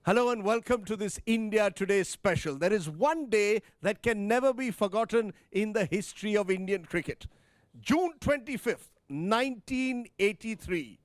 Hello and welcome to this India Today special. There is one day that can never be forgotten in the history of Indian cricket. June 25th, 1983.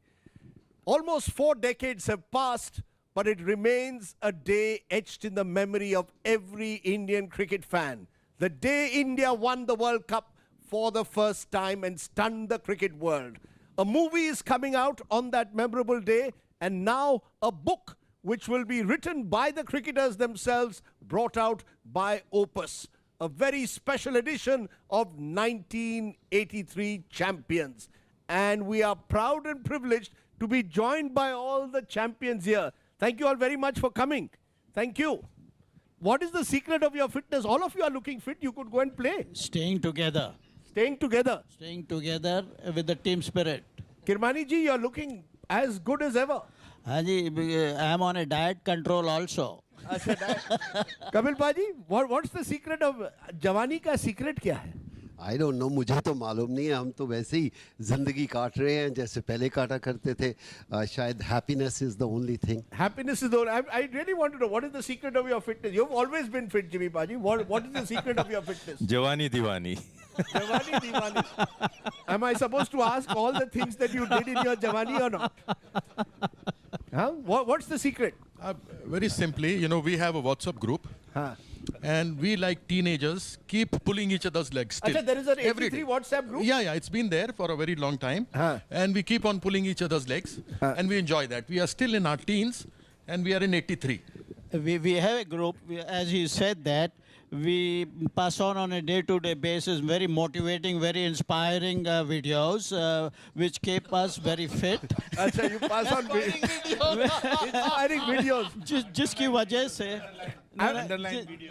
Almost 4 decades have passed, but it remains a day etched in the memory of every Indian cricket fan. The day India won the World Cup for the first time and stunned the cricket world. A movie is coming out on that memorable day, and now a book which will be written by the cricketers themselves, brought out by Opus. A very special edition of 1983 Champions. And we are proud and privileged to be joined by all the champions here. Thank you all very much for coming. Thank you. What is the secret of your fitness? All of you are looking fit. You could go and play. Staying together. Staying together. Staying together with the team spirit. Kirmani ji, you are looking as good as ever. Haji, I am on a diet control also. Kapil Paji, what's the secret of जवानी का secret क्या है? I don't know, मुझे तो मालूम नहीं है. हम तो वैसे ही जिंदगी काट रहे हैं जैसे पहले काटा करते थे. शायद happiness is the only thing. Happiness is the only. I really want to know what is the secret of your fitness. You've always been fit, Jimmy Paji. What is the secret of your fitness? Jawani Diwani. Jawani Diwani. Am I supposed to ask all the things that you did in your Jawani or not? Huh? What's the secret? Very simply, we have a WhatsApp group. Huh. And we, like teenagers, keep pulling each other's legs still. Achha, there is an Every 83 day. WhatsApp group? Yeah, it's been there for a very long time. And we keep on pulling each other's legs. And we enjoy that. We are still in our teens and we are in 83. We have a group, as he said that, we pass on a day-to-day basis very motivating, very inspiring videos which keep us very fit. Achha, you pass on inspiring videos. जिसकी वजह से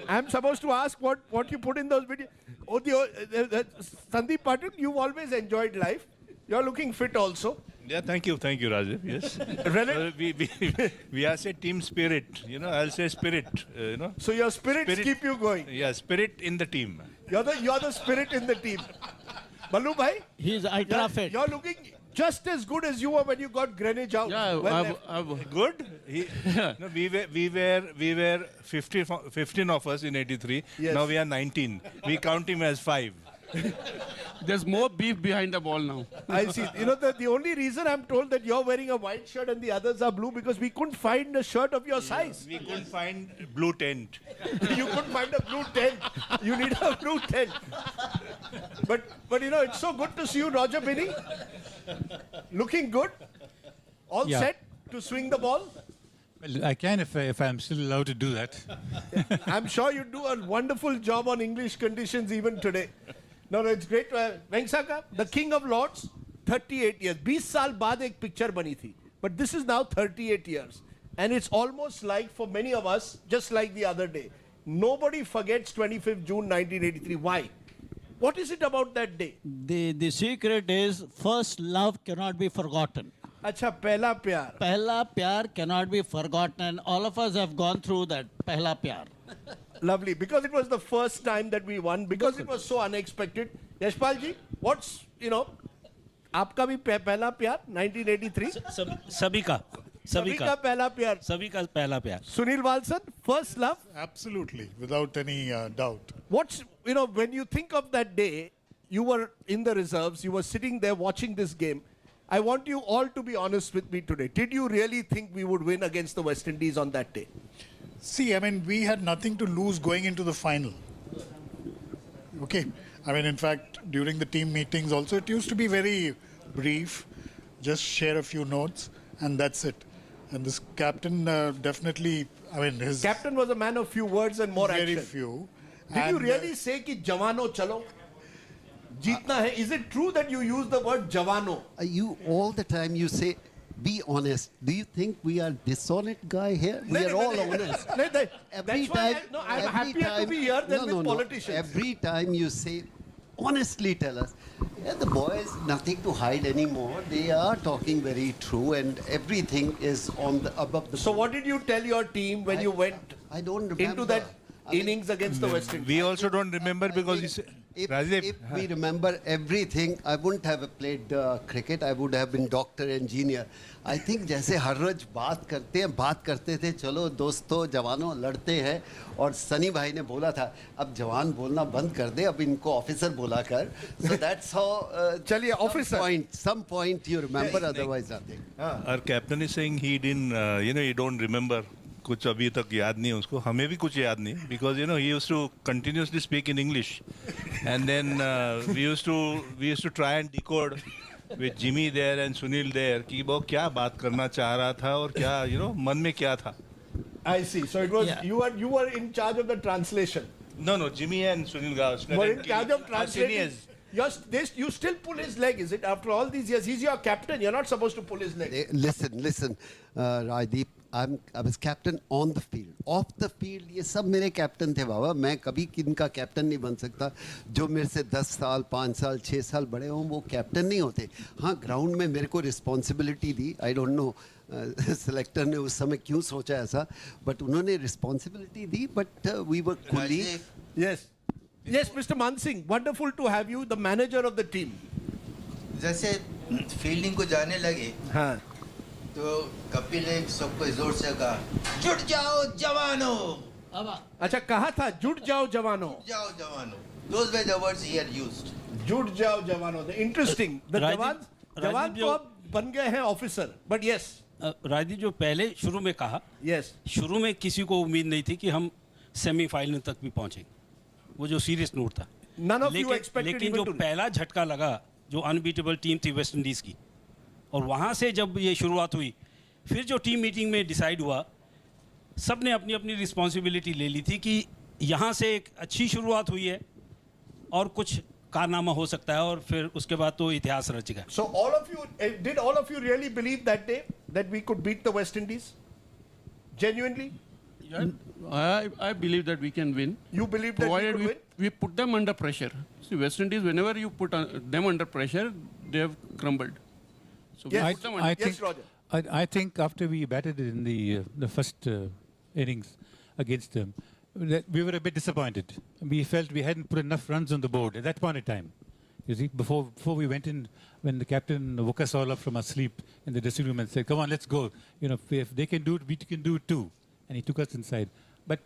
I'm supposed to ask what you put in those videos. Sandeep Patil, you've always enjoyed life. You're looking fit also. Yeah, thank you, Rajiv. Yes. We are say team spirit. I'll say spirit. So your spirits keep you going. Yeah, spirit in the team. You're the spirit in the team. Ballu bhai, he's ultra fit. you're looking just as good as you were when you got Greenwich out. Yeah, good. We were 15 of us in 83. Yes. Now we are 19. We count him as 5. There's more beef behind the ball now. I see. The only reason I'm told that you're wearing a white shirt and the others are blue because we couldn't find a shirt of your size. We couldn't find blue tent. You couldn't find a blue tent. You need a blue tent. But it's so good to see you, Roger Binney. Looking good. All set to swing the ball. Well, I can if I'm still allowed to do that. I'm sure you do a wonderful job on English conditions even today. No, it's great. Vengsaka, the King of Lords, 38 years. 20 साल बाद एक picture बनी थी. But this is now 38 years. And it's almost like, for many of us, just like the other day. Nobody forgets 25th June 1983. Why? What is it about that day? The secret is first love cannot be forgotten. अच्छा, पहला प्यार. Pehla pyar cannot be forgotten. All of us have gone through that. Pehla pyar. Lovely. Because it was the first time that we won. Because it was so unexpected. Yashpal ji, what's, आपका भी पहला प्यार 1983? सभी का पहला प्यार. सभी का पहला प्यार. Sunil Walson, first love? Absolutely, without any doubt. What's, when you think of that day, you were in the reserves, you were sitting there watching this game. I want you all to be honest with me today. Did you really think we would win against the West Indies on that day? See, we had nothing to lose going into the final. Okay. In fact, during the team meetings also, it used to be very brief, just share a few notes, and that's it. And this captain definitely, his... Captain was a man of few words and more very action. few. Did you really say कि जवानों चलो? जीतना है. Is it true that you use the word जवानों? You all the time you say, be honest. Do you think we are dishonest guy here? We are all honest. Every time, I'm happier to be here than with politicians. Every time you say, honestly tell us, the boys, nothing to hide anymore. They are talking very true and everything is above the... So what did you tell your team when you went I don't remember. into that innings against the West Indies? We also don't remember because If we remember everything, I wouldn't have played cricket. I would have been doctor, engineer. I think जैसे हर रोज बात करते थे, चलो दोस्तों जवानों लड़ते हैं, और सनी भाई ने बोला था अब जवान बोलना बंद कर दे, अब इनको ऑफिसर बोला कर. So that's how. चलिए officer. Some point you remember, otherwise nothing. Our captain is saying he didn't, he don't remember. कुछ अभी तक याद नहीं है उसको, हमें भी कुछ याद नहीं, because he used to continuously speak in English, and then we used to try and decode with Jimmy there and Sunil there कि वो क्या बात करना चाह रहा था और क्या मन में क्या था. I see. So it was you were in charge of the translation. No, Jimmy and Sunil Gavaskar Were in charge of translating. You still pull his leg, is it? After all these years, he's your captain. You're not supposed to pull his leg. Listen, Rajdeep. I was captain on the field. Off the field, ये सब मेरे captain थे बाबा. मैं कभी किनका captain नहीं बन सकता. जो मेरे से 10 साल, 5 साल, 6 साल बड़े हों, वो कैप्टन नहीं होते. हाँ, ग्राउंड में मेरे को रिस्पॉन्सिबिलिटी दी. आई डोंट नो सेलेक्टर ने उस समय क्यों सोचा ऐसा, बट उन्होंने रिस्पॉन्सिबिलिटी दी. But we were colleague. Yes, Mr. Mansingh, wonderful to have you, the manager of the team. जैसे फील्डिंग को जाने लगे, हाँ, तो कपिल ने सबको जोर से कहा, जुट जाओ जवानों. अच्छा, कहा था जुट जाओ जवानों. जाओ जवानों. Those were the words he had used. जुट जाओ जवानों. Interesting. The जवान तो अब बन गए हैं ऑफिसर. But yes. राजदीप जो पहले शुरू में कहा, yes, शुरू में किसी को उम्मीद नहीं थी कि हम सेमीफाइनल तक भी पहुंचेंगे. वो जो सीरियस नोट था. लेकिन जो पहला झटका लगा, जो अनबीटेबल टीम थी वेस्ट इंडीज की, और वहाँ से जब ये शुरुआत हुई, फिर जो टीम मीटिंग में डिसाइड हुआ, सब ने अपनी अपनी रिस्पॉन्सिबिलिटी ले ली थी कि यहाँ से एक अच्छी शुरुआत हुई है और कुछ कारनामा हो सकता है, और फिर उसके बाद तो इतिहास रचेगा. So did all of you really believe that day that we could beat the West Indies? Genuinely? Yeah, I believe that we can win. You believe that we put them under pressure. See, West Indies, whenever you put them under pressure, they have crumbled. So yes, Roger. I think after we batted in the first innings against them, we were a bit disappointed. We felt we hadn't put enough runs on the board at that point in time. You see, before we went in, when the captain woke us all up from our sleep in the dressing room and said, "Come on, let's go. If they can do it, we can do it too." And he took us inside. But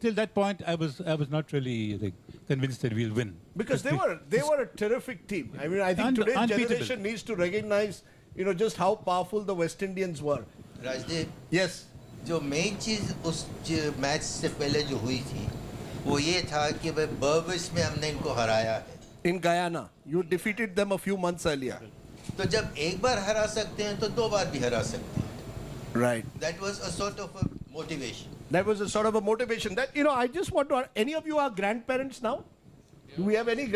till that point, I was not really convinced that we'll win. Because they were a terrific team. I mean, I think today's generation needs to recognize, just how powerful the West Indians were. Rajdeep. Yes. जो main चीज उस match से पहले जो हुई थी, वो ये था कि भाई बर्बिश में हमने इनको हराया है. In Guyana, you defeated them a few months earlier. तो जब एक बार हरा सकते हैं, तो 2 बार भी हरा सकते हैं. Right. That was a sort of a motivation. That was a sort of a motivation. That I just want to. Any of you are grandparents now? Yeah. Do we have any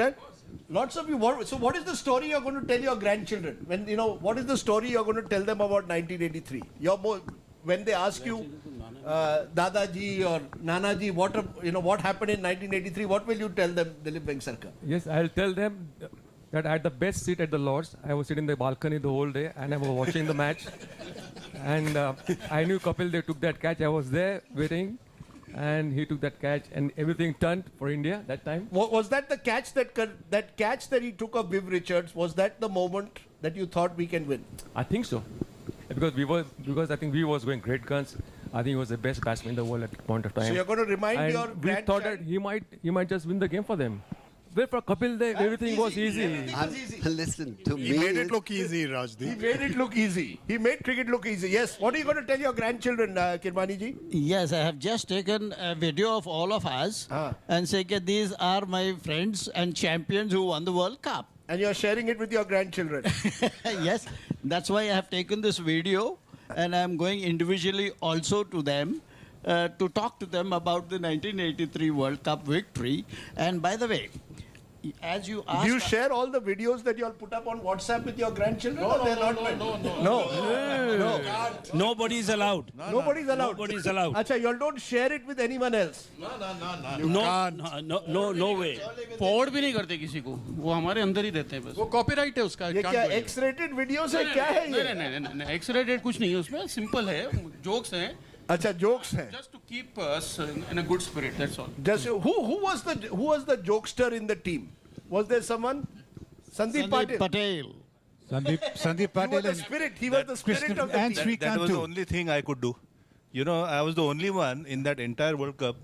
Lots of you. So what is the story you're going to tell your grandchildren? When what is the story you're going to tell them about 1983? When they ask you, Dadaji or Nanaji, what happened in 1983? What will you tell them, Dilip Vengsarkar? Yes, I'll tell them that I had the best seat at the Lords. I was sitting in the balcony the whole day, and I was watching the match. And I knew Kapil Dev took that catch. I was there waiting, and he took that catch, and everything turned for India that time. Was that the catch that he took of Viv Richards? Was that the moment that you thought we can win? I think so, because I think we was going great guns. I think he was the best batsman in the world at that point of time. So you're going to remind your we thought that he might just win the game for them. But for Kapil Dev, everything was easy. Listen to me. He made it look easy, Rajdeep. He made it look easy. He made cricket look easy. Yes. What are you going to tell your grandchildren, Kirmani ji? Yes, I have just taken a video of all of us and say that these are my friends and champions who won the World Cup. And you're sharing it with your grandchildren. Yes, that's why I have taken this video, and I'm going individually also to them to talk to them about the 1983 World Cup victory. And by the way, as you asked... Do you share all the videos that you all put up on WhatsApp with your grandchildren? No. Nobody is allowed. Nobody's allowed. Nobody is allowed. Acha, you all don't share it with anyone else. No way. Forward भी नहीं करते किसी को. वो हमारे अंदर ही रहते हैं बस. वो copyright है उसका. ये क्या X-rated videos है? क्या है ये? नहीं. X-rated कुछ नहीं है उसमें. Simple है. Jokes हैं. अच्छा, jokes हैं. Just to keep us in a good spirit. That's all. Just who was the jokester in the team? Was there someone? Sandeep Patil. Sandeep Patil. He was the spirit. He was the spirit of the and team. That was the only thing I could do. You know, I was the only one in that entire World Cup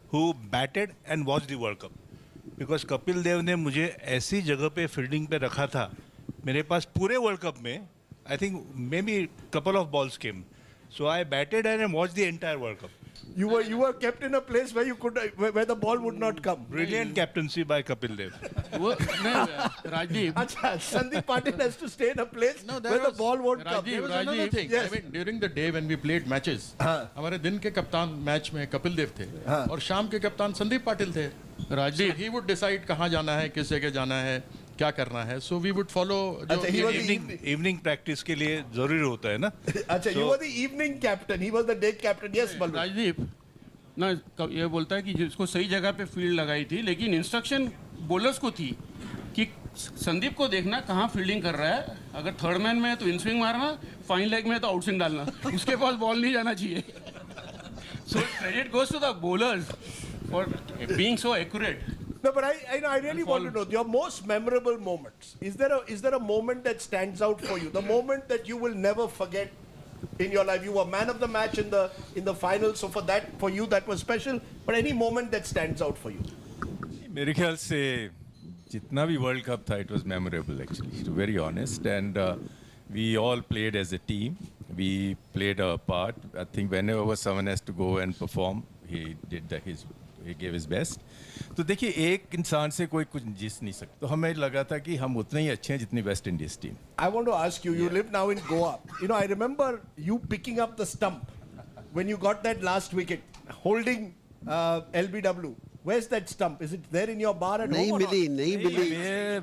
who batted and watched the World Cup. Because Kapil Dev ने मुझे ऐसी जगह पे fielding पे रखा था, मेरे पास पूरे वर्ल्ड कप में I think maybe couple of balls came. So I batted and watched the entire World Cup. You were kept in a place where you could where the ball would not come. Brilliant captaincy by Kapil Dev. Rajiv. Acha, Sandeep Patil has to stay in a place where the ball won't come. There was another thing. Yes. I mean, during the day when we played matches, हमारे दिन के कप्तान match में कपिल देव थे और शाम के कप्तान संदीप पाटिल थे. Rajiv. So he would decide कहाँ जाना है, किस जगह जाना है, क्या करना है. So we would follow. Evening practice के लिए जरूरी होता है ना. अच्छा, you were the evening captain. He was the day captain. Yes, Balu. Rajdeep ना ये बोलता है कि जिसको सही जगह पे फील्ड लगाई थी, लेकिन इंस्ट्रक्शन बॉलर्स को थी कि संदीप को देखना कहाँ फील्डिंग कर रहा है. अगर थर्ड मैन में है तो इन स्विंग मारना, फाइन लेग में है तो आउट स्विंग डालना. उसके पास बॉल नहीं जाना चाहिए. So credit goes to the bowlers for being so accurate. No, but I really want to know your most memorable moments. Is there a moment that stands out for you? The moment that you will never forget in your life. You were man of the match in the final, so for you that was special. But any moment that stands out for you? मेरे ख्याल से जितना भी world cup था, it was memorable actually, to be very honest. And we all played as a team. We played our part. I think whenever someone has to go and perform, he gave his best. तो देखिए, एक इंसान से कोई कुछ जीत नहीं सकता. तो हमें लगा था कि हम उतने ही अच्छे हैं जितनी West Indies team. I want to ask you. You live now in Goa. You know, I remember you picking up the stump when you got that last wicket, holding LBW. Where's that stump? Is it there in your bar at home? नहीं मिली.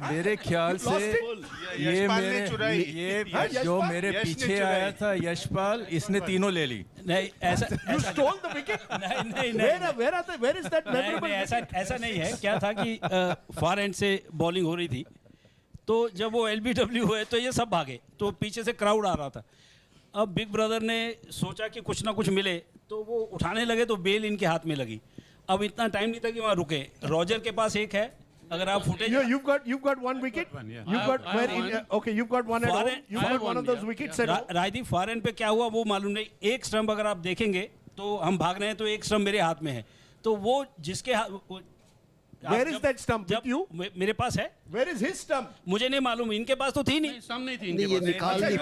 मेरे ख्याल से ये जो मेरे पीछे आया था यशपाल, इसने तीनों ले ली. नहीं, ऐसा You stole the wicket? नहीं. Where is that memorable? ऐसा नहीं है. क्या था कि फार एंड से बॉलिंग हो रही थी, तो जब वो LBW हुए तो ये सब भागे, तो पीछे से क्राउड आ रहा था. अब बिग ब्रदर ने सोचा कि कुछ ना कुछ मिले, तो वो उठाने लगे तो बेल इनके हाथ में लगी. अब इतना टाइम नहीं था कि वहाँ रुके. रॉजर के पास एक है, अगर आप footage you've got one wicket. You've got you've got one at home. You've got one of those wickets at home. Rajdeep for and पे क्या हुआ वो मालूम नहीं. एक स्टंप अगर आप देखेंगे तो हम भाग रहे हैं तो एक स्टंप मेरे हाथ में है, तो वो जिसके Where is that stump with you? मेरे पास है. Where is his stump? मुझे नहीं मालूम, इनके पास तो थी नहीं. स्टंप नहीं थी नहीं, ये निकाल नहीं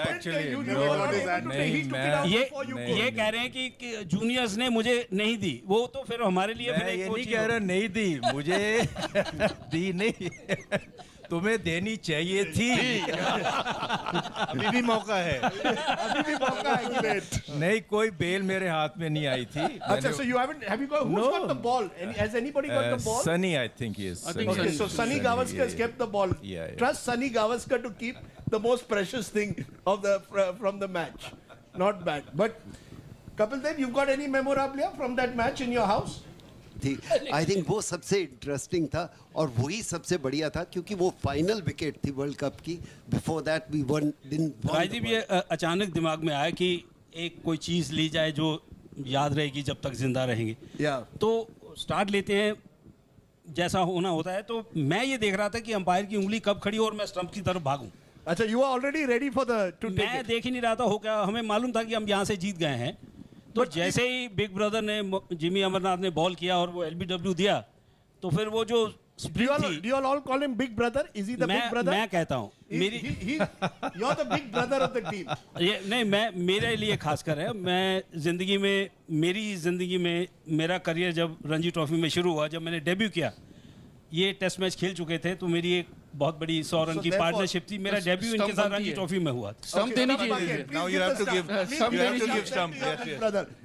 ये कह रहे हैं कि जूनियर्स ने मुझे नहीं दी. वो तो फिर हमारे लिए मैं ये नहीं कह रहा नहीं दी, मुझे दी नहीं, तुम्हें देनी चाहिए थी. अभी भी मौका है. नहीं, कोई बेल मेरे हाथ में नहीं आई थी. अच्छा, so have you got, who's got the ball? Has anybody got the ball? Sunny, I think he is. Okay, so Sunny Gavaskar has kept the ball. Yeah. Trust Sunny Gavaskar to keep the most precious thing of from the match. Not bad. But Kapil Dev, you've got any memorabilia from that match in your house? थी. I think वो सबसे interesting था और वही सबसे बढ़िया था क्योंकि वो फाइनल विकेट थी वर्ल्ड कप की. Before that we didn't. Rajdeep, ये अचानक दिमाग में आया कि एक कोई चीज़ ली जाए जो याद रहेगी जब तक जिंदा रहेंगे. तो स्टार्ट लेते हैं, जैसा होना होता है. तो मैं ये देख रहा था कि अंपायर की उंगली कब खड़ी और मैं स्टंप की तरफ भागूं. अच्छा, you are already ready for मैं देख ही नहीं रहा था हो क्या. हमें मालूम था कि हम यहाँ से जीत गए हैं. तो जैसे ही बिग ब्रदर ने, जिमी अमरनाथ ने बॉल किया और वो LBW दिया, तो फिर वो जो Do you all call him big brother? Is he the big brother? मैं कहता हूँ you're the big brother of the team. ये नहीं, मैं मेरे लिए खासकर है. मैं मेरी जिंदगी में मेरा करियर जब रणजी ट्रॉफी में शुरू हुआ, जब मैंने डेब्यू किया, ये टेस्ट मैच खेल चुके थे, तो मेरी एक बहुत बड़ी 100 रन की पार्टनरशिप थी. मेरा डेब्यू इनके साथ रणजी ट्रॉफी में हुआ. स्टंप देनी चाहिए. Now you have to give stump.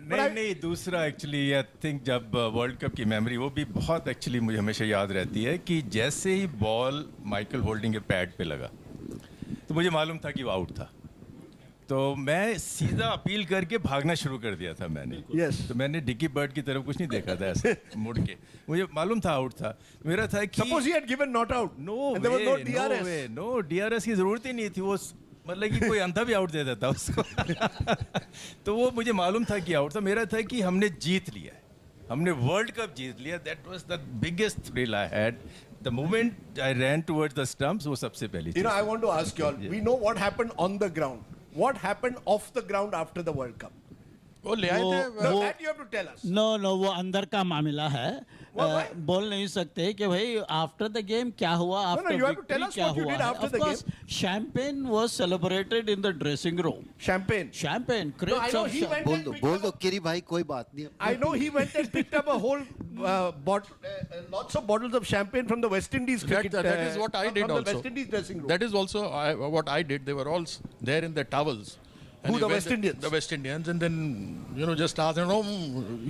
नहीं, दूसरा एक्चुअली आई थिंक जब वर्ल्ड कप की मेमोरी वो भी बहुत एक्चुअली मुझे हमेशा याद रहती है कि जैसे ही बॉल माइकल होल्डिंग के पैड पे लगा तो मुझे मालूम था कि वो आउट था. तो मैं सीधा अपील करके भागना शुरू कर दिया था मैंने. तो मैंने डिकी बर्ड की तरफ कुछ नहीं देखा था ऐसे मुड़ के. मुझे मालूम था आउट था. मेरा था कि Suppose he had given not out. No DRS की जरूरत ही नहीं थी. वो मतलब कि कोई अंधा भी आउट दे देता उसको. तो वो मुझे मालूम था कि आउट था. मेरा था कि हमने जीत लिया, हमने वर्ल्ड कप जीत लिया. That was the biggest thrill I had. The moment I ran towards the stumps, वो सबसे पहली You know, cheese. I want to ask you all. We know what happened on the ground. What happened off the ground after the World Cup? वो ले आए थे No, that you have to tell us. No वो अंदर का मामला है बोल नहीं सकते कि भाई आफ्टर द गेम क्या हुआ after you have to tell victory us क्या what you हुआ did after the game. Champagne was celebrated in the dressing room Champagne. Champagne No, I know he went and बोल दो किरी भाई कोई बात नहीं I know he went and picked up a whole lots of bottles of champagne from the West Indies cricket. that is what I did from also. the West Indies dressing room. That is also what I did. They were all there in their towels. And Who, he the went West Indians? The West Indians, and then just asked,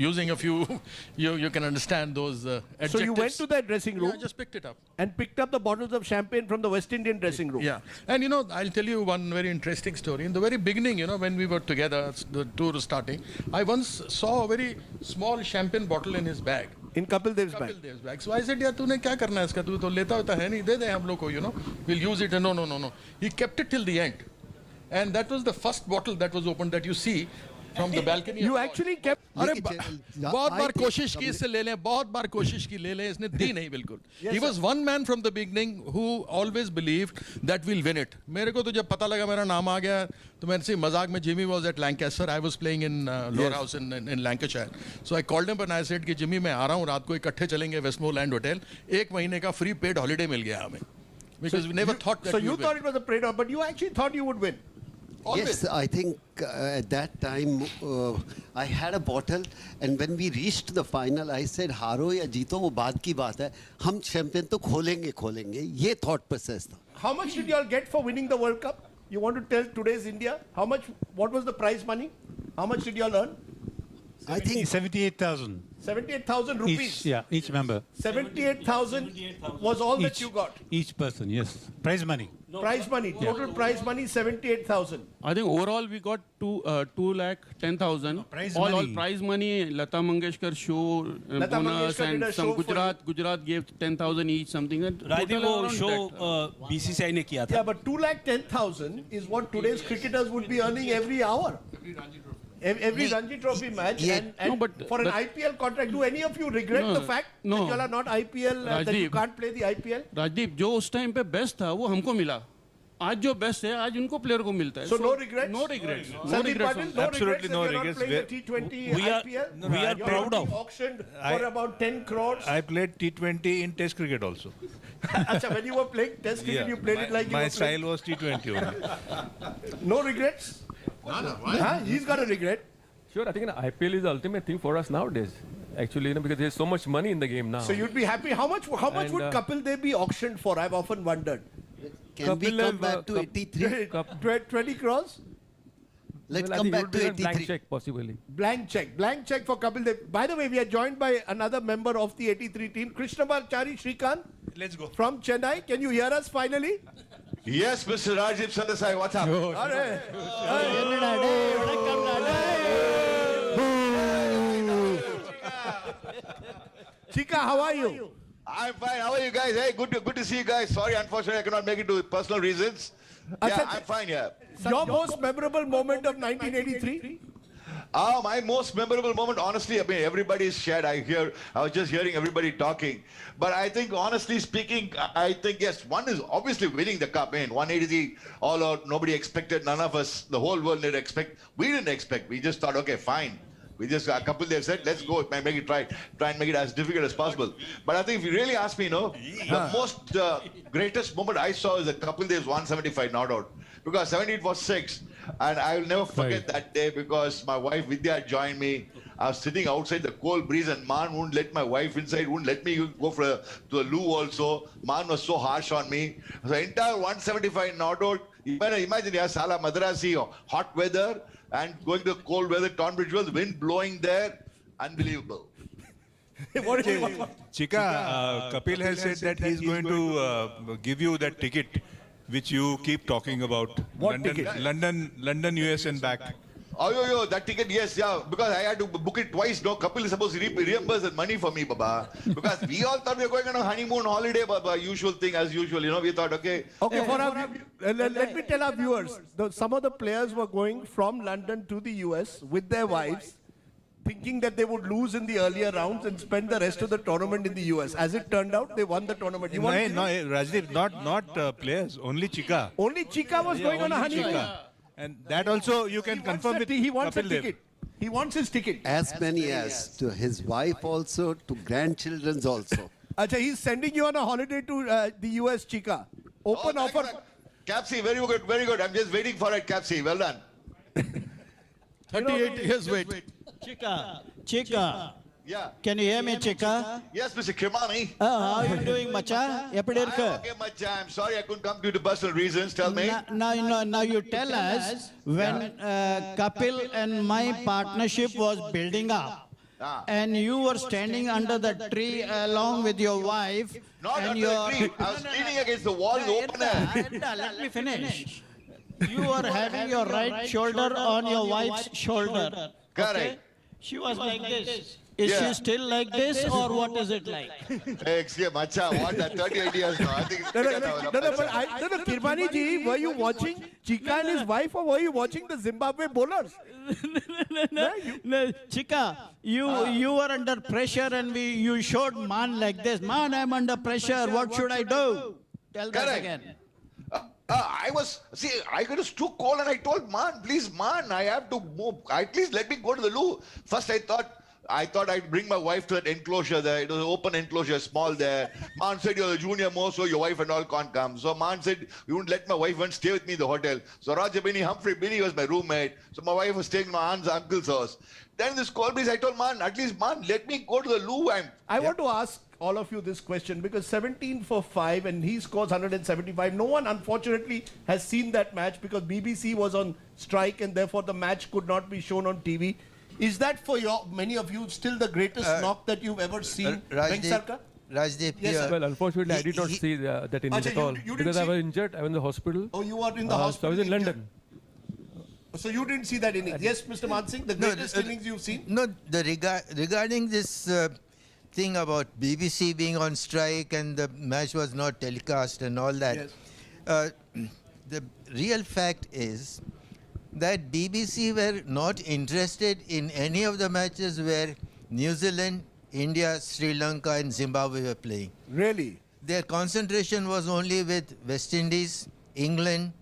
using a few, you can understand those adjectives. So you went to that dressing room Yeah, I just picked it up. and picked up the bottles of champagne from the West Indian dressing room. Yeah, and I'll tell you one very interesting story. In the very beginning, when we were together, the tour was starting, I once saw a very small champagne bottle in his bag. In Kapil Dev's bag. Kapil Dev's bag. So I said, यार तूने क्या करना है इसका? तू तो लेता होता है नहीं, दे दे हम लोग को, we'll use it. And no. He kept it till the end. And that was the first bottle that was opened that you see from the balcony. You actually kept. अरे बहुत बार कोशिश की इससे ले लें, बहुत बार कोशिश की ले लें, इसने दी नहीं बिल्कुल. He was one man from the beginning who always believed that we'll win it. मेरे को तो जब पता लगा मेरा नाम आ गया, तो मैंने से मजाक में Jimmy was at Lancaster. I was playing in Lower House in Lancashire. So I called him and I said कि Jimmy मैं आ रहा हूँ रात को इकट्ठे चलेंगे Westmoreland Hotel. 1 महीने का free paid holiday मिल गया हमें. Because we never thought that. So you thought it was a parade, but you actually thought you would win. Always. Yes, I think at that time I had a bottle, and when we reached the final, I said, "हारो या जीतो वो बात की बात है, हम champagne तो खोलेंगे." ये thought process था. How much did you all get for winning the World Cup? You want to tell today's India? What was the prize money? How much did you all earn? I think 78,000. 78,000 rupees. Each member. 78,000 was all that you got. Each person, yes. Prize money. Prize money, total prize money 78,000. I think overall we got 2,10,000. All prize money, Lata Mangeshkar show, bonus, and some Gujarat gave 10,000 each, something. Right वो show BCCI ने किया था. Yeah, but 2,10,000 is what today's cricketers would be earning every hour. Every Ranji Trophy match, and for an IPL contract, do any of you regret the fact that you all are not IPL, that you can't play the IPL? Rajdeep जो उस time पे best था वो हमको मिला. आज जो best है आज उनको प्लेयर को मिलता है. So no regrets? No regrets. Sandeep Patil, Absolutely no regrets. regrets. Playing the T20 IPL. We are proud of. Auctioned for about 10 crores. I played T20 in Test cricket also. Achha, when you were playing Test cricket, you played it like my you were style was T20 only. No regrets? Huh? He's got a regret. Sure, I think IPL is the ultimate thing for us nowadays. Actually, because there's so much money in the game now. So you'd be happy. How much would Kapil Dev be auctioned for? I've often wondered. Can we come back to 83? 20 crores? Let's come back to 83. Blank check, possibly. Blank check for Kapil Dev. By the way, we are joined by another member of the 83 team, Krishnamachari Srikanth. Let's go. From Chennai. Can you hear us finally? Yes, Mr. Rajiv Sardesai, what's up? Chika, how are you? I'm fine. How are you guys? Hey, good to see you guys. Sorry, unfortunately, I cannot make it to personal reasons. Yeah, I'm fine, yeah. Your most memorable moment of 1983? My most memorable moment, honestly, I mean, everybody's shared. I was just hearing everybody talking. But I think, honestly speaking, I think, yes, one is obviously winning the cup. I mean, 183 all out, nobody expected, none of us, the whole world didn't expect. We didn't expect. We just thought, okay, fine. We just, a couple they said, let's go, make it try and make it as difficult as possible. But I think if you really ask me, the most greatest moment I saw is the Kapil Dev's 175 not out. Because 78 was 6. And I will never forget that day because my wife Vidya joined me. I was sitting outside the cold breeze and Man wouldn't let my wife inside, wouldn't let me go to the loo also. Man was so harsh on me. So entire 175 not out. Imagine, Sala Madrasi, hot weather and going to cold weather, Tonbridge Wells, wind blowing there. Unbelievable. Chika, Kapil has said that he's going to give you that ticket which you keep talking about. What ticket? London, US and back. Oh, that ticket, yes, yeah. Because I had to book it twice. No, Kapil is supposed to reimburse that money for me, Baba. Because we all thought we were going on a honeymoon holiday, Baba. Usual thing as usual, we thought, okay. Okay, let me tell our viewers. Some of the players were going from London to the US with their wives. thinking that they would lose in the earlier rounds and spend the rest of the tournament in the US. As it turned out, they won the tournament. No, Rajdeep, not players, only Chika. Only Chika was going on a honeymoon. Chika. And that also you can confirm with He wants a Kapil Dev. ticket. He wants his ticket. As many as to his wife also, to grandchildren's also. Acha, he's sending you on a holiday to the US, Chika. Open offer. Capsi, very good, very good. I'm just waiting for it, Capsi. Well done. 38 years wait. Chika. Yeah. Can you hear me, Chika? Yes, Mr. Kirmani. How are you doing, Macha? I'm okay, Macha. I'm sorry I couldn't come due to personal reasons. Tell me. Now you tell us when Kapil and my partnership was building up. And you were standing under the tree along with your wife. Not and under the tree. I was leaning against the wall in the open air. Let me finish. You were having your right shoulder on your wife's shoulder. Correct. Okay? She was like this. Is she still like this or what is it like? Excuse Macha, what? 38 years now. I think it's No, Kirmani ji, were you watching Chika and his wife or were you watching the Zimbabwe bowlers? No, Chika, you were under pressure and you showed Man like this. Man, I'm under pressure. What should I do? Tell that again. I got a too cold and I told Man, please, Man, I have to move. At least let me go to the loo. First I thought I'd bring my wife to that enclosure there. It was an open enclosure, small there. Man said, you're the junior most, so your wife and all can't come. So Man said, you wouldn't let my wife and stay with me in the hotel. So Raja Bini Humphrey Billy was my roommate. So my wife was staying in my aunt's uncle's house. Then in this cold breeze, I told Man, at least Man, let me go to the loo. I want to ask all of you this question because 17 for 5 and he scores 175. No one, unfortunately, has seen that match because BBC was on strike and therefore the match could not be shown on TV. Is that for many of you still the greatest knock that you've ever seen? Rajdeep, yes, well, unfortunately, I did not see that innings at all because I was injured. I was in the hospital. Oh, you were in the hospital? So I was in London. So you didn't see that innings? Yes, Mr. Mansingh, the greatest innings you've seen? No, regarding this thing about BBC being on strike and the match was not telecast and all that, the real fact is that BBC were not interested in any of the matches where New Zealand, India, Sri Lanka and Zimbabwe were playing. Really? Their concentration was only with West Indies, England,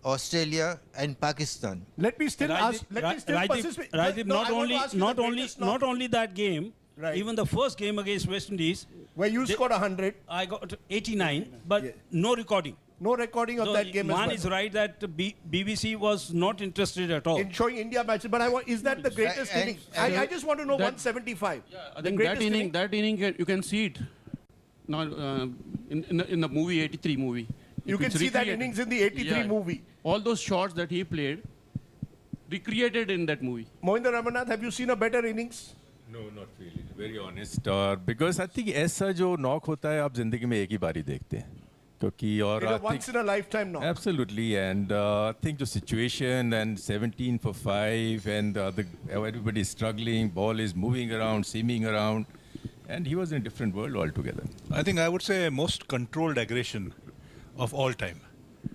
Australia and Pakistan. Let me still persist. Rajdeep, not only that game, even the first game against West Indies, where you scored 100, I got 89, but no recording. No recording of that game. Man is right that BBC was not interested at all in showing India matches. But is that the greatest inning? I just want to know 175. I think that inning, you can see it now in the movie 83 movie. You can see that innings in the 83 movie. All those shots that he played, recreated in that movie. Mohinder Ramanathan, have you seen a better innings? No, not really. Very honest. Because I think ऐसा जो knock होता है आप जिंदगी में एक ही बारी देखते हैं. Once in a lifetime knock. Absolutely, and I think the situation and 17 for 5 and everybody is struggling, ball is moving around, seaming around, and he was in a different world altogether. I think I would say most controlled aggression of all time.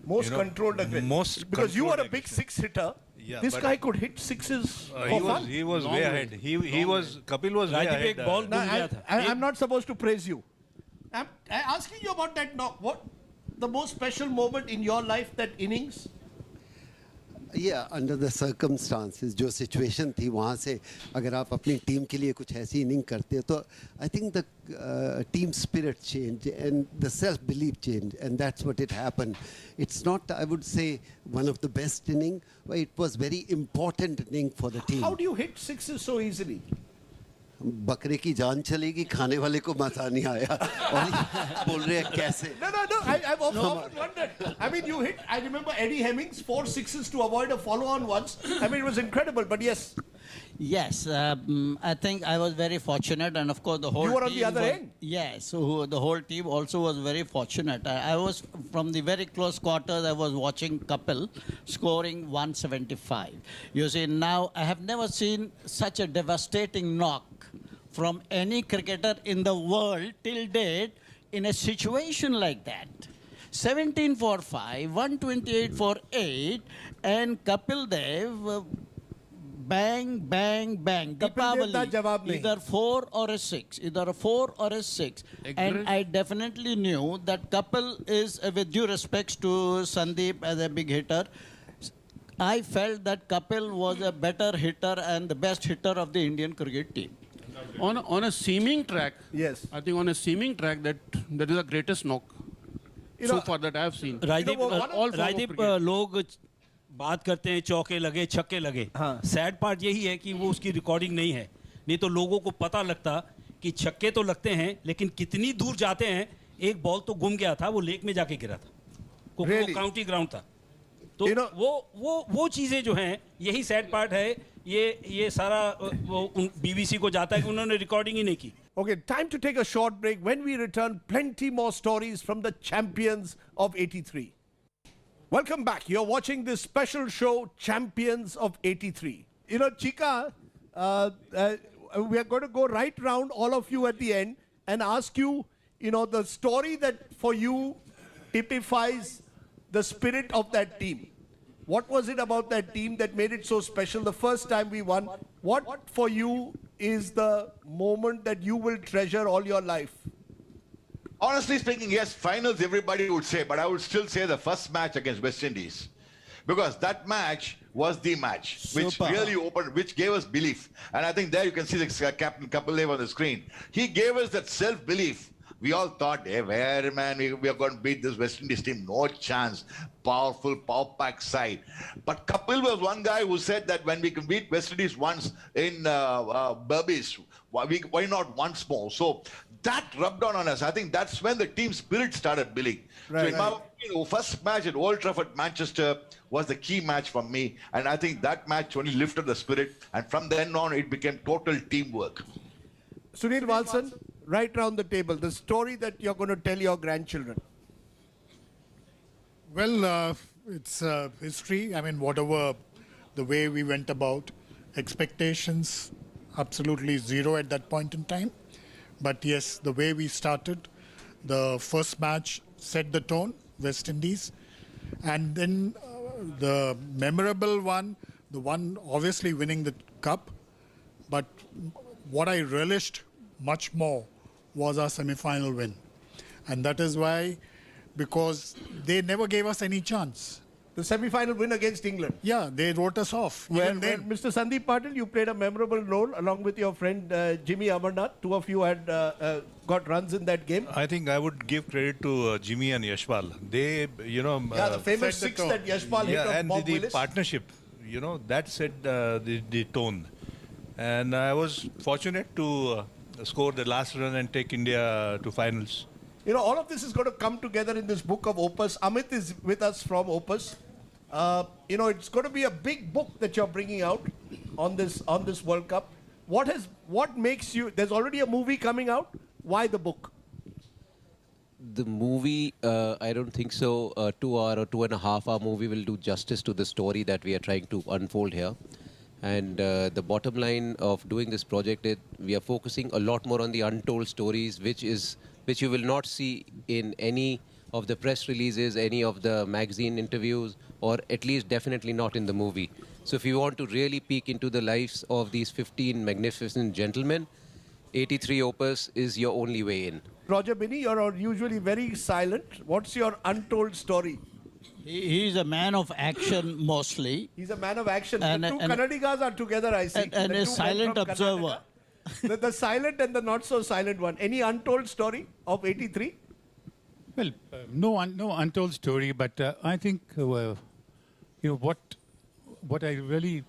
Most controlled aggression. Because you are a big six hitter. Yeah, this guy could hit sixes for fun. He was way ahead. Kapil was way ahead. I'm not supposed to praise you. I'm asking you about that knock. What the most special moment in your life, that innings? Yeah, under the circumstances, जो situation थी वहाँ से अगर आप अपनी team के लिए कुछ ऐसी इनिंग करते हो तो I think the team spirit changed and the self-belief changed and that's what it happened. It's not, I would say, one of the best innings, but it was very important inning for the team. How do you hit sixes so easily? बकरे की जान चलेगी खाने वाले को मजा नहीं आया और बोल रहे हैं कैसे No, I've often wondered. I mean, you hit, I remember Eddie Hemmings 4 sixes to avoid a follow-on once. I mean, it was incredible, but yes. Yes, I think I was very fortunate, and of course the whole team. You were on the other end. Yes, so the whole team also was very fortunate. I was from the very close quarters. I was watching Kapil scoring 175. You see, now I have never seen such a devastating knock from any cricketer in the world till date in a situation like that. 17 for 5, 128 for 8, and Kapil Dev bang, bang, bang. Deepavali, either 4 or a 6. Either a 4 or a 6. And I definitely knew that Kapil is, with due respects to Sandeep as a big hitter, I felt that Kapil was a better hitter and the best hitter of the Indian cricket team. On a seaming track, yes, I think on a seaming track that is the greatest knock so far that I have seen. Rajdeep लोग बात करते हैं चौके लगे छक्के लगे, sad part यही है कि वो उसकी रिकॉर्डिंग नहीं है, नहीं तो लोगों को पता लगता कि छक्के तो लगते हैं लेकिन कितनी दूर जाते हैं. एक बॉल तो गुम गया था, वो लेक में जाके गिरा था, वो काउंटी ग्राउंड था. तो वो चीजें जो हैं यही सैड पार्ट है. ये सारा वो BBC को जाता है कि उन्होंने रिकॉर्डिंग ही नहीं की. Okay, time to take a short break. When we return, plenty more stories from the champions of '83. Welcome back. You're watching this special show, Champions of '83. You know, Chika, we are going to go right round all of you at the end and ask you, you know, the story that for you typifies the spirit of that team. What was it about that team that made it so special the first time we won? What for you is the moment that you will treasure all your life? Honestly speaking, yes, finals everybody would say, but I would still say the first match against West Indies. Because that match was the match which really opened, which gave us belief. And I think there you can see the Captain Kapil Dev on the screen. He gave us that self-belief. We all thought, hey, where, man, we are going to beat this West Indies team. No chance. Powerful, power-packed side. But Kapil was one guy who said that when we can beat West Indies once in Berbice, why not once more? So that rubbed on us. I think that's when the team spirit started building. Right, so in my opinion, the first match at Old Trafford, Manchester, was the key match for me. And I think that match only lifted the spirit. And from then on, it became total teamwork. Sunil Walson, right round the table, the story that you're going to tell your grandchildren. Well, it's history. I mean, whatever the way we went about, expectations, absolutely zero at that point in time. But yes, the way we started, the first match set the tone, West Indies. And then the memorable one, the one obviously winning the cup. But what I relished much more was our semi-final win. And that is why, because they never gave us any chance. The semi-final win against England. Yeah, they wrote us off. Where Mr. Sandeep Patil, you played a memorable role along with your friend Jimmy Amarnath. Two of you had got runs in that game. I think I would give credit to Jimmy and Yashpal. They, you know... the famous six that Yashpal hit on Bob Willis. The partnership, you know, that set the tone. And I was fortunate to score the last run and take India to finals. You know, all of this is going to come together in this book of Opus. Amit is with us from Opus. You know, it's going to be a big book that you're bringing out on this World Cup. What makes you? There's already a movie coming out. Why the book? The movie, I don't think so. 2 hour or 2.5 hour movie will do justice to the story that we are trying to unfold here. And the bottom line of doing this project is we are focusing a lot more on the untold stories, which you will not see in any of the press releases, any of the magazine interviews, or at least definitely not in the movie. So if you want to really peek into the lives of these 15 magnificent gentlemen, 83 Opus is your only way in. Roger Binny, you're usually very silent. What's your untold story? He's a man of action mostly. He's a man of action. The two Kannadigas are together, I see. And a silent observer. The silent and the not so silent one. Any untold story of 83? Well, no untold story, but I think you know what I really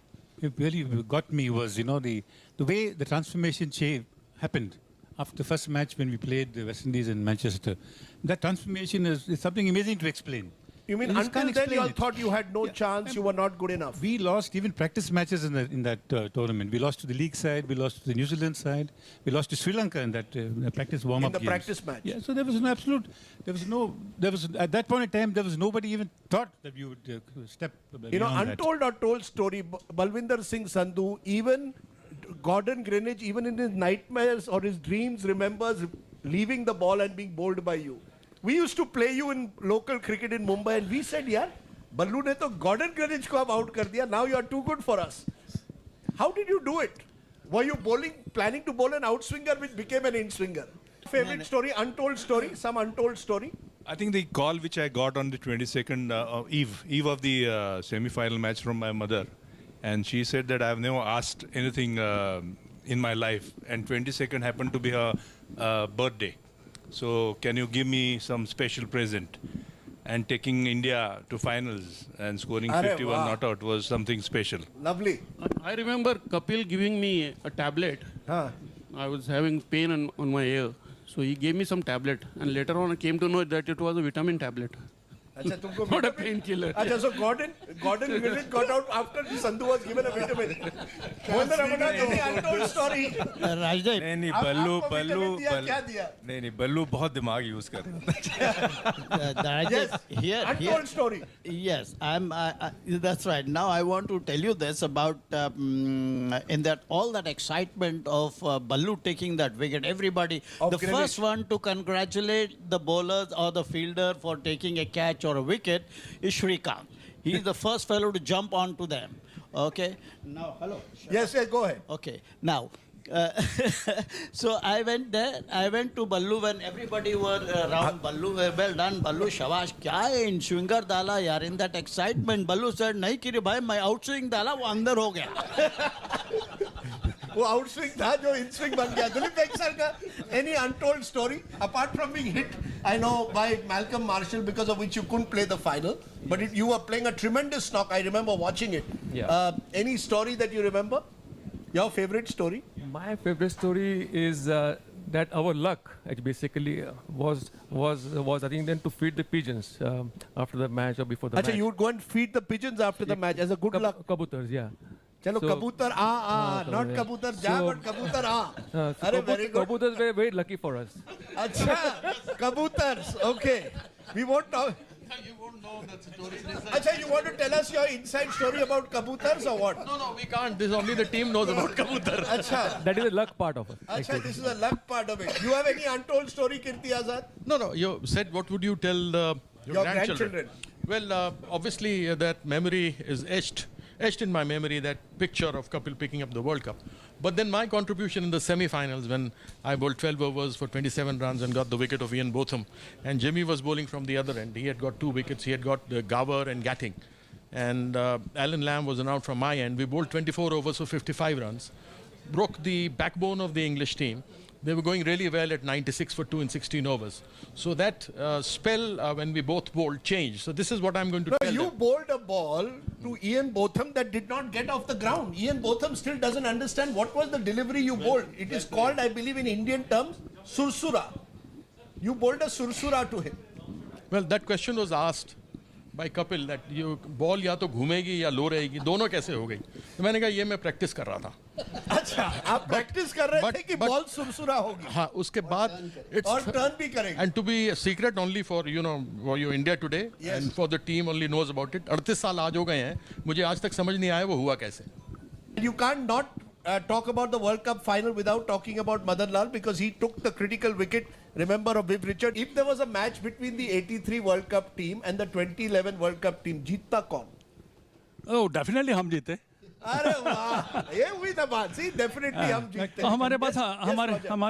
got me was, you know, the way the transformation happened after the first match when we played the West Indies in Manchester. That transformation is something amazing to explain. You mean until then you all thought you had no chance, you were not good enough? We lost even practice matches in that tournament. We lost to the league side, we lost to the New Zealand side, we lost to Sri Lanka in that practice warm-up games. In the practice match? Yeah, so there was at that point in time, there was nobody even thought that you would step beyond You know, untold or told story, Balwinder Singh Sandhu, even Gordon Greenidge, even in his nightmares or his dreams, remembers leaving the ball and being bowled by you. We used to play you in local cricket in Mumbai and we said, yaar, Ballu ne to Gordon Greenidge ko ab out kar diya, now you are too good for us. How did you do it? Were you planning to bowl an outswinger which became an in-swinger? Favorite story, untold story, some untold story? I think the call which I got on the 22nd eve of the semi-final match from my mother, and she said that I have never asked anything in my life, and 22nd happened to be her birthday. So can you give me some special present? And taking India to finals and scoring 51 not out was something special. Lovely. I remember Kapil giving me a tablet. I was having pain on my ear. So he gave me some tablet. And later on I came to know that it was a vitamin tablet. Not a painkiller. So Gordon Willis got out after Sandhu was given a vitamin. Untold story. नहीं बल्लू बहुत दिमाग use कर Yes, untold story. Yes, that's right. Now I want to tell you this about in that all that excitement of Ballu taking that wicket. Everybody, the first one to congratulate the bowlers or the fielder for taking a catch or a wicket is Shrikant. He is the first fellow to jump onto them. Okay. Now, hello. Yes, go ahead. Okay. Now. So I went there. I went to Ballu when everybody were around Ballu. Well done, Ballu. Shabash. क्या है in swinger डाला यार? In that excitement, Ballu said, नहीं किरे भाई, मैं outswing डाला, वो अंदर हो गया. वो outswing था जो in-swing बन गया. Dilip Vengsar का any untold story apart from being hit, I know, by Malcolm Marshall, because of which you couldn't play the final, but you were playing a tremendous knock. I remember watching it. Yeah. Any story that you remember? Your favorite story? My favorite story is that our luck basically was I think then to feed the pigeons after the match or before the match. You would go and feed the pigeons after the match as a good luck. Kabutars, yeah. Chalo, kabutar not kabutar ja, but kabutar very good. Kabutars were very lucky for us. Acha, kabutars, okay. We won't talk. You won't know that story. Acha, you want to tell us your inside story about kabutars or what? No, we can't. This only the team knows about kabutar. Acha. That is the luck part of it. Acha, this is the luck part of it. You have any untold story, Kirti Azad? No. You said what would you tell your grandchildren? Well, obviously that memory is etched in my memory, that picture of Kapil picking up the World Cup. But then my contribution in the semi-finals when I bowled 12 overs for 27 runs and got the wicket of Ian Botham, and Jimmy was bowling from the other end. He had got 2 wickets. He had got Gower and Gatting. And Alan Lamb was an out from my end. We bowled 24 overs for 55 runs, broke the backbone of the English team. They were going really well at 96 for 2 in 16 overs. So that spell when we both bowled changed. So this is what I'm going to tell you them. bowled a ball to Ian Botham that did not get off the ground. Ian Botham still doesn't understand what was the delivery you bowled. It is called, I believe in Indian terms, sursura. You bowled a sursura to him. Well, that question was asked by Kapil that you ball या तो घूमेगी या लो रहेगी, दोनों कैसे हो गई? तो मैंने कहा ये मैं प्रैक्टिस कर रहा था. अच्छा, आप प्रैक्टिस कर रहे थे कि बॉल सुरसुरा होगी? हाँ, उसके बाद और टर्न भी करेंगे. And to be a secret only for for your India today, yes. And for the team only knows about it. 38 साल आज हो गए हैं, मुझे आज तक समझ नहीं आया वो हुआ कैसे. You can't not talk about the World Cup final without talking about Madan Lal, because he took the critical wicket. Remember of Viv Richard. If there was a match between the 83 World Cup team and the 2011 World Cup team, जीतता कौन? Oh, definitely हम जीते. अरे वाह, ये हुई ना बात. See, definitely हम जीतते. हमारे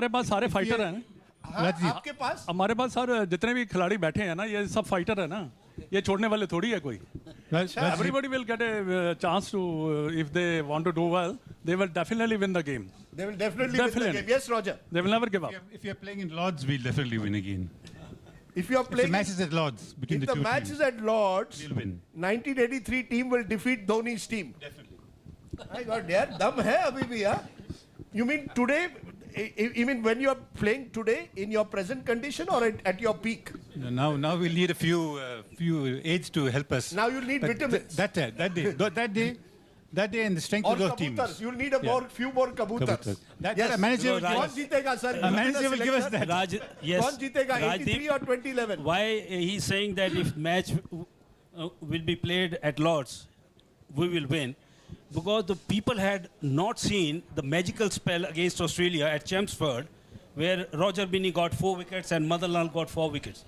पास सारे फाइटर हैं. आपके पास? हमारे पास सारे जितने भी खिलाड़ी बैठे हैं ना, ये सब फाइटर है ना. ये छोड़ने वाले थोड़ी है कोई. Everybody will get a chance to, if they want to do well, they will definitely win the game. They will definitely win the game. Yes, Roger. They will never give up. If you're playing in Lords, we'll definitely win again. If you are playing, if the match is at Lords between the two teams, if the match is at Lords, we'll win. 1983 team will defeat Dhoni's team. Definitely. My God, yaar, dum hai abhi bhi, huh? You mean today? You mean when you are playing today in your present condition or at your peak? Now we'll need a few aids to help us. Now you'll need vitamins. That day, and the strength of those teams. You'll need few more kabutars. Yes. Manager will Kaun jeetega, sir? A manager will give us that. Yes. Kaun jeetega, 83 or 2011? Why he's saying that if match will be played at Lords, we will win? Because the people had not seen the magical spell against Australia at Chelmsford, where Roger Binney got 4 wickets and Madan Lal got 4 wickets.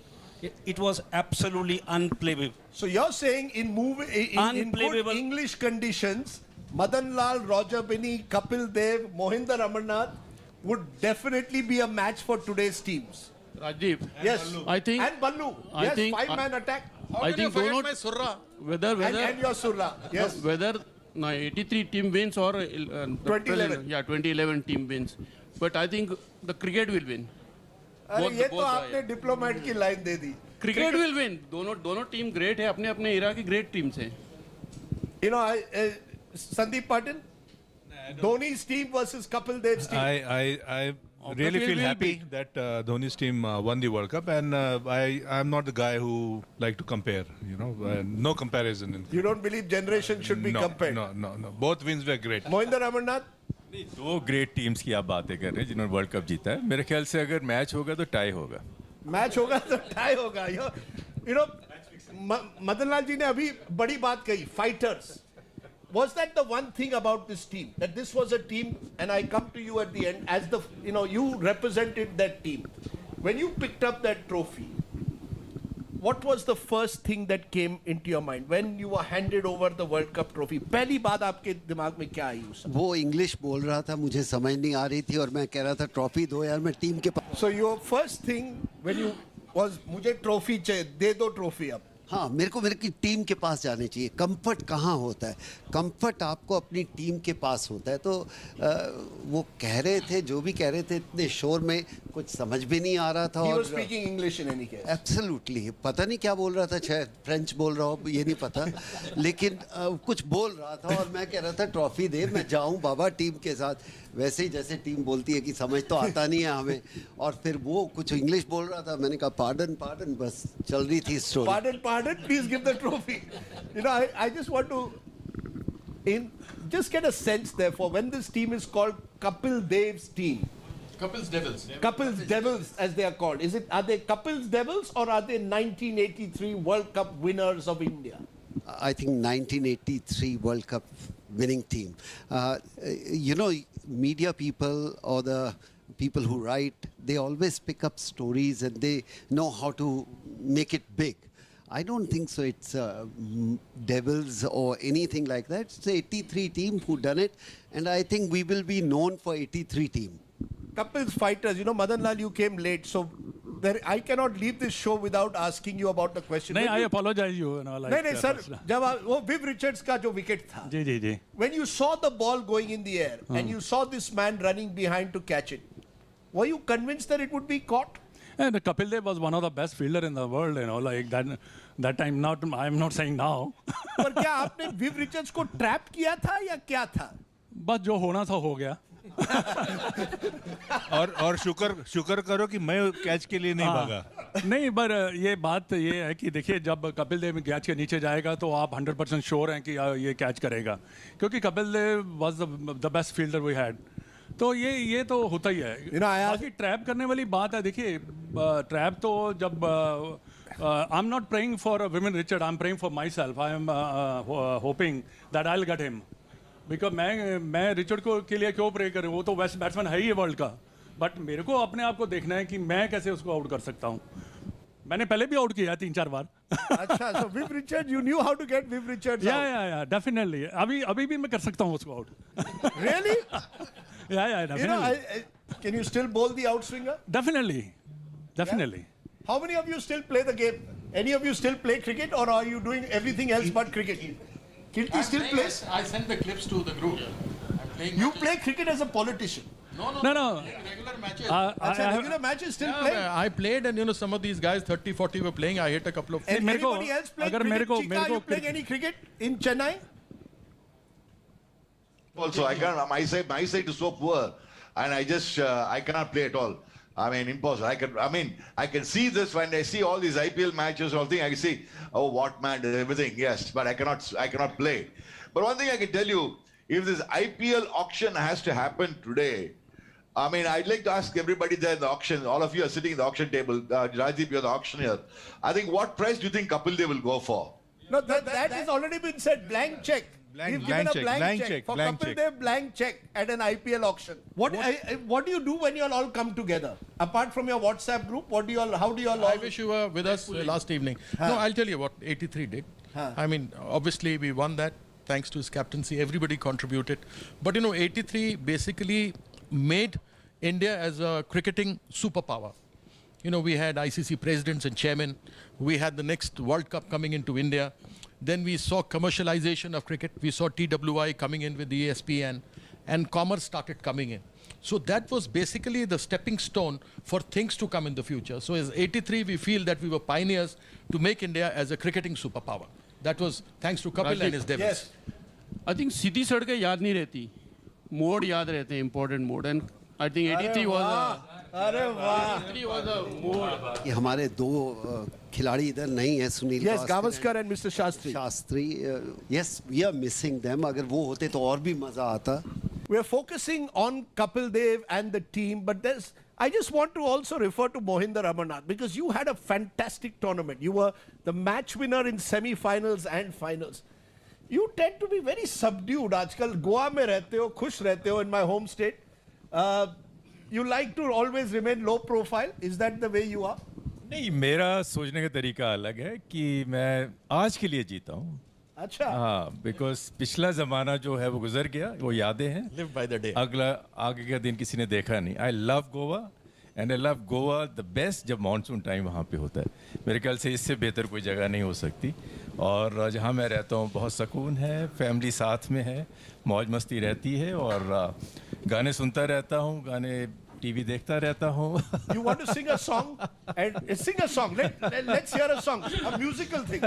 It was absolutely unplayable. So you're saying in good English conditions, Madan Lal, Roger Binney, Kapil Dev, Mohinder Amarnath would definitely be a match for today's teams. Rajiv. Yes. I think. And Ballu. I Yes, think- five-man attack. I think don't Surra. whether And your Surra. Yes. whether 83 team wins or 2011. Yeah, 2011 team wins. But I think the cricket will win. अरे Both- ये तो both are, आपने diplomat की line they the. Cricket will win. दोनों team great है, अपने अपने इरा की ग्रेट टीम्स हैं. You know, Sandeep Patil, Dhoni's team versus Kapil Dev's team. I really feel happy that Dhoni's team won the World Cup, and I'm not the guy who like to compare. You know, no comparison. You don't believe generation should be compared? No. Both wins were great. Mohinder Amarnath. नहीं, दो great teams की आप बातें कर रहे हैं जिन्होंने world cup जीता है. मेरे ख्याल से अगर मैच होगा तो टाई होगा. मैच होगा तो टाई होगा. You know, Madan Lal ji ने अभी बड़ी बात कही. Fighters. Was that the one thing about this team? That this was a team, and I come to you at the end as the, you represented that team. When you picked up that trophy, what was the first thing that came into your mind when you were handed over the World Cup trophy? पहली बात आपके दिमाग में क्या आई उस समय? वो English बोल रहा था, मुझे समझ नहीं आ रही थी और मैं कह रहा था ट्रॉफी दो यार, मैं टीम के पास. So your first thing when you was मुझे ट्रॉफी चाहिए, दे दो ट्रॉफी अब. हाँ, मेरे को मेरी टीम के पास जाने चाहिए. कंफर्ट कहाँ होता है? कंफर्ट आपको अपनी टीम के पास होता है. तो वो कह रहे थे, जो भी कह रहे थे, इतने शोर में कुछ समझ भी नहीं आ रहा था. He was speaking English in any case. Absolutely पता नहीं क्या बोल रहा था, शायद फ्रेंच बोल रहा हो, ये नहीं पता, लेकिन कुछ बोल रहा था और मैं कह रहा था ट्रॉफी दे, मैं जाऊं बाबा टीम के साथ. वैसे ही जैसे टीम बोलती है कि समझ तो आता नहीं है हमें. और फिर वो कुछ इंग्लिश बोल रहा था, मैंने कहा पार्डन, बस चल रही थी story. Pardon, please give the trophy. I just want to just get a sense therefore when this team is called Kapil Dev's team. Kapil's Devils. Kapil's Devils, as they are called. Are they Kapil's Devils or are they 1983 World Cup winners of India? I think 1983 World Cup winning team. Media people or the people who write, they always pick up stories and they know how to make it big. I don't think so. It's Devils or anything like that. It's the 83 team who done it, and I think we will be known for 83 team. Kapil's fighters, Madan Lal, you came late, so I cannot leave this show without asking you about the question. नहीं, I apologize you. नहीं sir, जब वो Viv Richards का जो wicket था. जी. When you saw the ball going in the air and you saw this man running behind to catch it, were you convinced that it would be caught? And Kapil Dev was one of the best fielder in the world, that time. I'm not saying now. पर क्या आपने Viv Richards को trap किया था या क्या था? बस जो होना था हो गया. और शुक्र करो कि मैं कैच के लिए नहीं भागा. नहीं, पर ये बात ये है कि देखिए, जब कपिल देव कैच के नीचे जाएगा तो आप 100% श्योर हैं कि ये कैच करेगा, क्योंकि Kapil Dev was the best fielder we had. तो ये तो होता ही है. बाकी ट्रैप करने वाली बात है. देखिए, ट्रैप तो जब I am not praying for women Richard, I am praying for my self. I am hoping that I will get him, because मैं रिचर्ड को के लिए क्यों प्रे करूँ? वो तो बेस्ट बैट्समैन है ही है वर्ल्ड का. बट मेरे को अपने आप को देखना है कि मैं कैसे उसको आउट कर सकता हूँ. मैंने पहले भी आउट किया 3-4 बार. अच्छा, so Viv Richards, you knew how to get Viv Richards out. Yeah, definitely. अभी भी मैं कर सकता हूँ उसको out. Really? Yeah, definitely. Can you still bowl the outswinger? Definitely. Yeah? How many of you still play the game? Any of you still play cricket, or are you doing everything else but cricket? Kirti still plays? I sent the clips to the group. You play cricket as a politician? No. Regular matches. Regular matches still play? I played, and some of these guys 30-40 were playing. I hit a couple of. Anybody else play cricket? Chika, you playing any cricket in Chennai? Also, I can't. My side is so poor, and I cannot play at all. I mean, impossible. I can see this when I see all these IPL matches. All thing I can see, oh, what man, everything. Yes, but I cannot play. But one thing I can tell you, if this IPL auction has to happen today, I mean, I'd like to ask everybody there in the auction. All of you are sitting in the auction table. Rajdeep, you're the auctioneer. I think, what price do you think Kapil Dev will go for? No, that has already been said. Blank check. We've given a blank check for Kapil Dev, blank check at an IPL auction. What do you do when you all come together? Apart from your WhatsApp group, how do you all? I wish you were with us last evening. No, I'll tell you what 83 did. I mean, obviously we won that thanks to his captaincy. Everybody contributed. But, 83 basically made India as a cricketing superpower. We had ICC presidents and chairmen. We had the next World Cup coming into India. Then we saw commercialization of cricket. We saw TWI coming in with the ESPN, and commerce started coming in. So that was basically the stepping stone for things to come in the future. So as 83, we feel that we were pioneers to make India as a cricketing superpower. That was thanks to Kapil and his Devils. Yes. I think सीधी सड़कें याद नहीं रहती, mode याद रहते हैं, important mode. And I think 83 was a... अरे वाह! 83 was a mode. ये हमारे दो खिलाड़ी इधर नहीं है, Sunil Yes, Gavaskar and Mr. Shastri. Yes, we are missing them. अगर वो होते तो और भी मजा आता. We are focusing on Kapil Dev and the team, but I just want to also refer to Mohinder Amarnath, because you had a fantastic tournament. You were the match winner in semi-finals and finals. You tend to be very subdued. आजकल गोवा में रहते हो, खुश रहते हो, in my home state. You like to always remain low profile. Is that the way you are? नहीं, मेरा सोचने का तरीका अलग है कि मैं आज के लिए जीता हूँ. अच्छा. हाँ, बिकॉज पिछला ज़माना जो है वो गुजर गया, वो यादें हैं. Live by the day. अगला आगे का दिन किसी ने देखा नहीं. I love Goa and I love Goa the best जब मानसून टाइम वहाँ पे होता है. मेरे ख्याल से इससे बेहतर कोई जगह नहीं हो सकती. और जहाँ मैं रहता हूँ बहुत सुकून है, फैमिली साथ में है, मौज मस्ती रहती है और गाने सुनता रहता हूँ, गाने टीवी देखता रहता हूँ. You want to sing a song? And sing a song. Let's hear a song. A musical thing.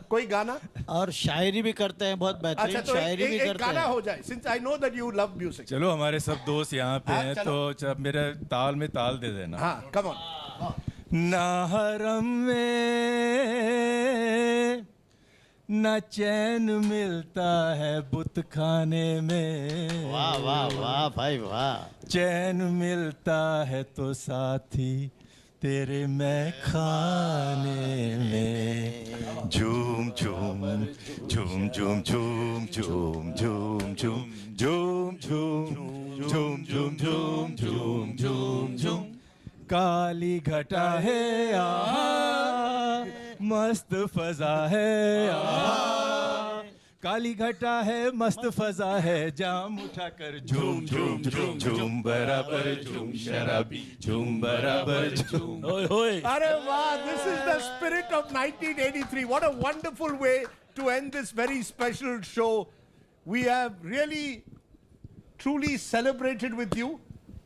कोई गाना? और शायरी भी करते हैं, बहुत बेहतरीन शायरी भी करते हैं. एक गाना हो जाए. Since I know that you love music. चलो, हमारे सब दोस्त यहाँ पे हैं, तो जब मेरे ताल में ताल दे देना. हाँ, come on. ना हरम में न चैन मिलता है बुत खाने में. वाह वाह वाह भाई वाह. चैन मिलता है तो साथी तेरे मैं खाने में. झूम झूम झूम झूम झूम झूम झूम झूम झूम झूम झूम झूम झूम झूम झूम झूम. काली घटा है यहाँ, मस्त फजा है यहाँ. काली घटा है, मस्त फजा है, जाम उठाकर झूम झूम झूम झूम बराबर झूम शराबी झूम बराबर झूम. Oi, oi. अरे वाह, this is the spirit of 1983. What a wonderful way to end this very special show. We have really, truly celebrated with you.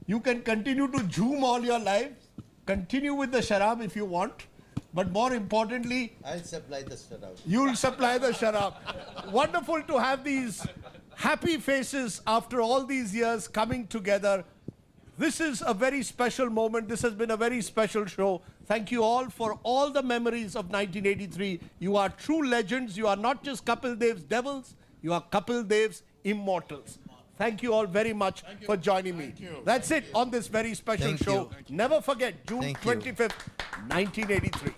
You can continue to zoom all your lives. Continue with the sharab if you want. But more importantly, I'll supply the sharab. You'll supply the sharab. Wonderful to have these happy faces after all these years coming together. This is a very special moment. This has been a very special show. Thank you all for all the memories of 1983. You are true legends. You are not just Kapil Dev's Devils. You are Kapil Dev's Immortals. Thank you all very much for joining me. That's it on this very special show. Never forget, June 25th, 1983.